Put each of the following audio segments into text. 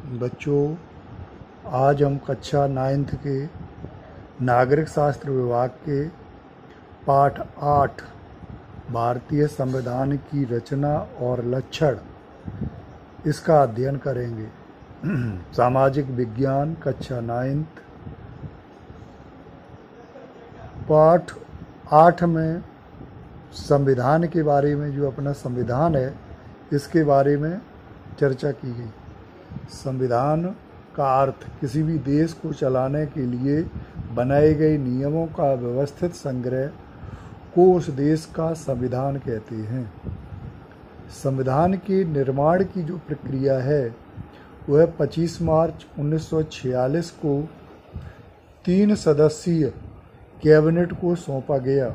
बच्चों, आज हम कक्षा 9th के नागरिक शास्त्र विभाग के पाठ 8 भारतीय संविधान की रचना और लक्षण इसका अध्ययन करेंगे। सामाजिक विज्ञान कक्षा 9th पाठ 8 में संविधान के बारे में, जो अपना संविधान है इसके बारे में चर्चा की गई। संविधान का अर्थ किसी भी देश को चलाने के लिए बनाए गए नियमों का व्यवस्थित संग्रह को उस देश का संविधान कहते हैं। संविधान के निर्माण की जो प्रक्रिया है वह 25 मार्च 1946 को 3 सदस्यीय कैबिनेट को सौंपा गया,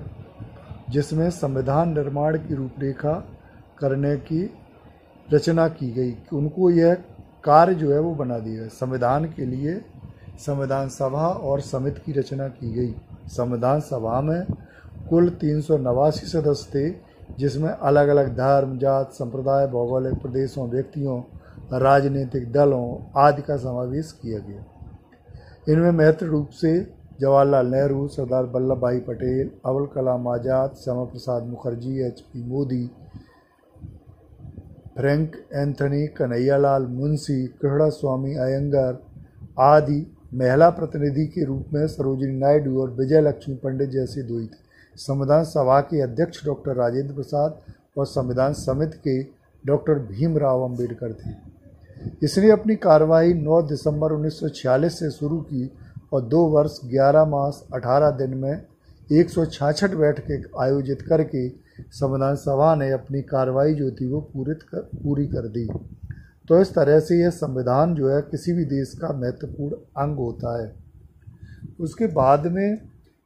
जिसमें संविधान निर्माण की रूपरेखा करने की रचना की गई। उनको यह कार्य जो है वो बना दिया। संविधान के लिए संविधान सभा और समिति की रचना की गई। संविधान सभा में कुल 389 सदस्य थे, जिसमें अलग अलग धर्म, जात, संप्रदाय, भौगोलिक प्रदेशों, व्यक्तियों, राजनीतिक दलों आदि का समावेश किया गया। इनमें महत्वपूर्ण रूप से Jawaharlal Nehru, Sardar Vallabh Bhai Patel, Abul Kalam Azad, Shyama Prasad Mukherjee, HP Modi, Frank Anthony, Kanhaiyalal Munshi, Krishnaswami Ayyangar आदि, महिला प्रतिनिधि के रूप में सरोजिनी नायडू और विजय लक्ष्मी पंडित जैसे द्वैत थे। संविधान सभा के अध्यक्ष डॉक्टर राजेंद्र प्रसाद और संविधान समिति के डॉक्टर भीमराव अंबेडकर थे। इसने अपनी कार्यवाही 9 दिसंबर 1946 से शुरू की और 2 वर्ष 11 मास 18 दिन में 166 बैठकें आयोजित करके संविधान सभा ने अपनी कार्रवाई जो थी वो पूरी कर दी। तो इस तरह से यह संविधान जो है किसी भी देश का महत्वपूर्ण अंग होता है। उसके बाद में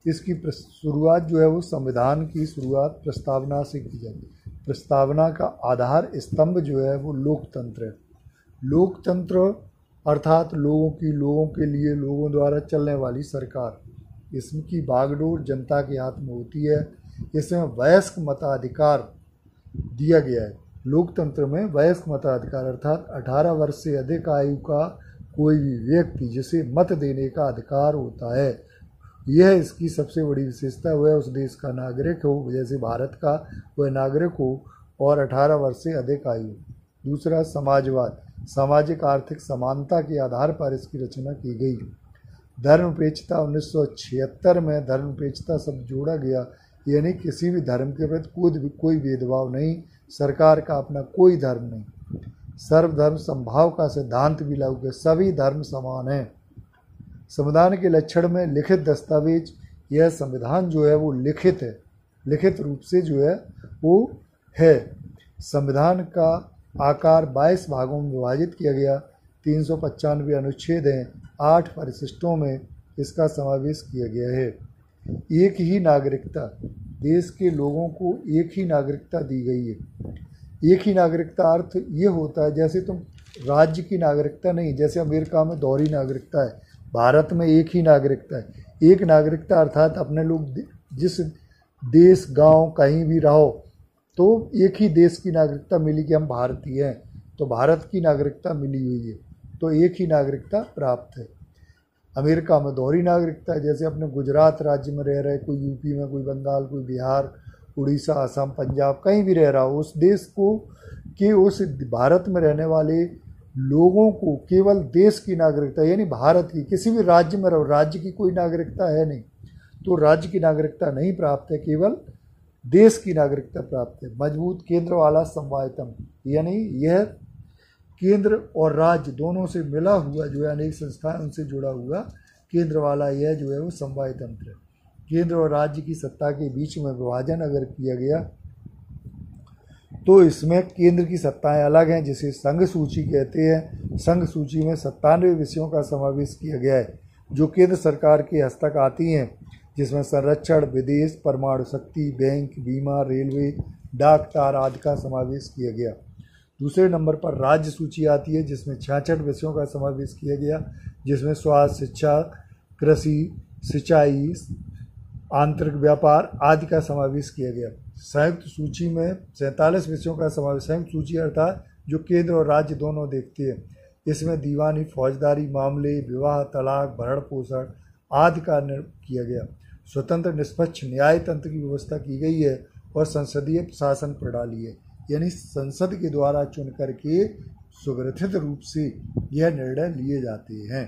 इसकी शुरुआत जो है वो संविधान की शुरुआत प्रस्तावना से की जाती है। प्रस्तावना का आधार स्तंभ जो है वो लोकतंत्र है। लोकतंत्र अर्थात लोगों के लिए लोगों द्वारा चलने वाली सरकार। इसकी बागडोर जनता के हाथ में होती है। इसमें वयस्क मताधिकार दिया गया है। लोकतंत्र में वयस्क मताधिकार अर्थात 18 वर्ष से अधिक आयु का कोई भी व्यक्ति जिसे मत देने का अधिकार होता है, यह इसकी सबसे बड़ी विशेषता। वह उस देश का नागरिक हो, जैसे भारत का वह नागरिक हो और 18 वर्ष से अधिक आयु। दूसरा, समाजवाद। सामाजिक आर्थिक समानता के आधार पर इसकी रचना की गई। धर्मनिरपेक्षता 1976 में धर्मनिरपेक्षता शब्द जोड़ा गया, यानी किसी भी धर्म के प्रति कोई भेदभाव नहीं, सरकार का अपना कोई धर्म नहीं। सर्वधर्म समभाव का सिद्धांत भी लागू किया, सभी धर्म समान हैं। संविधान के लक्षण में लिखित दस्तावेज। यह संविधान जो है वो लिखित है, लिखित रूप से जो है वो है। संविधान का आकार 22 भागों में विभाजित किया गया। 395 अनुच्छेद हैं। 8 परिशिष्टों में इसका समावेश किया गया है। एक ही नागरिकता, देश के लोगों को एक ही नागरिकता दी गई है। एक ही नागरिकता अर्थ ये होता है जैसे तुम राज्य की नागरिकता नहीं, जैसे अमेरिका में दोहरी नागरिकता है, भारत में एक ही नागरिकता है। एक नागरिकता अर्थात अपने लोग जिस देश, गांव, कहीं भी रहो तो एक ही देश की नागरिकता मिली कि हम भारतीय हैं, तो भारत की नागरिकता मिली हुई है, तो एक ही नागरिकता प्राप्त है। अमेरिका में दोहरी नागरिकता है, जैसे अपने गुजरात राज्य में रह रहे, कोई यूपी में, कोई बंगाल, कोई बिहार, उड़ीसा, असम, पंजाब, कहीं भी रह रहा हो, उस देश को कि उस भारत में रहने वाले लोगों को केवल देश की नागरिकता, यानी भारत की, किसी भी राज्य में रहो, राज्य की कोई नागरिकता है नहीं, तो राज्य की नागरिकता नहीं प्राप्त है, केवल देश की नागरिकता प्राप्त है। मजबूत केंद्र वाला समवायतम, यानी यह केंद्र और राज्य दोनों से मिला हुआ जो है, अनेक संस्थाएं उनसे जुड़ा हुआ केंद्र वाला यह जो है वो समवाय तंत्र है। केंद्र और राज्य की सत्ता के बीच में विभाजन अगर किया गया तो इसमें केंद्र की सत्ताएं अलग हैं, जिसे संघ सूची कहते हैं। संघ सूची में 97 विषयों का समावेश किया गया है जो केंद्र सरकार के हस्तक आती हैं, जिसमें संरक्षण, विदेश, परमाणु शक्ति, बैंक, बीमा, रेलवे, डाक तार आदि का समावेश किया गया। दूसरे नंबर पर राज्य सूची आती है, जिसमें 66 विषयों का समावेश किया गया, जिसमें स्वास्थ्य, शिक्षा, कृषि, सिंचाई, आंतरिक व्यापार आदि का समावेश किया गया। संयुक्त सूची में 47 विषयों का समावेश। संयुक्त सूची अर्थात जो केंद्र और राज्य दोनों देखते हैं, इसमें दीवानी फौजदारी मामले, विवाह, तलाक, भरण पोषण आदि का निर्णय किया गया। स्वतंत्र निष्पक्ष न्याय तंत्र की व्यवस्था की गई है और संसदीय प्रशासन प्रणाली है, यानी संसद के द्वारा चुन करके सुग्रथित रूप से यह निर्णय लिए जाते हैं।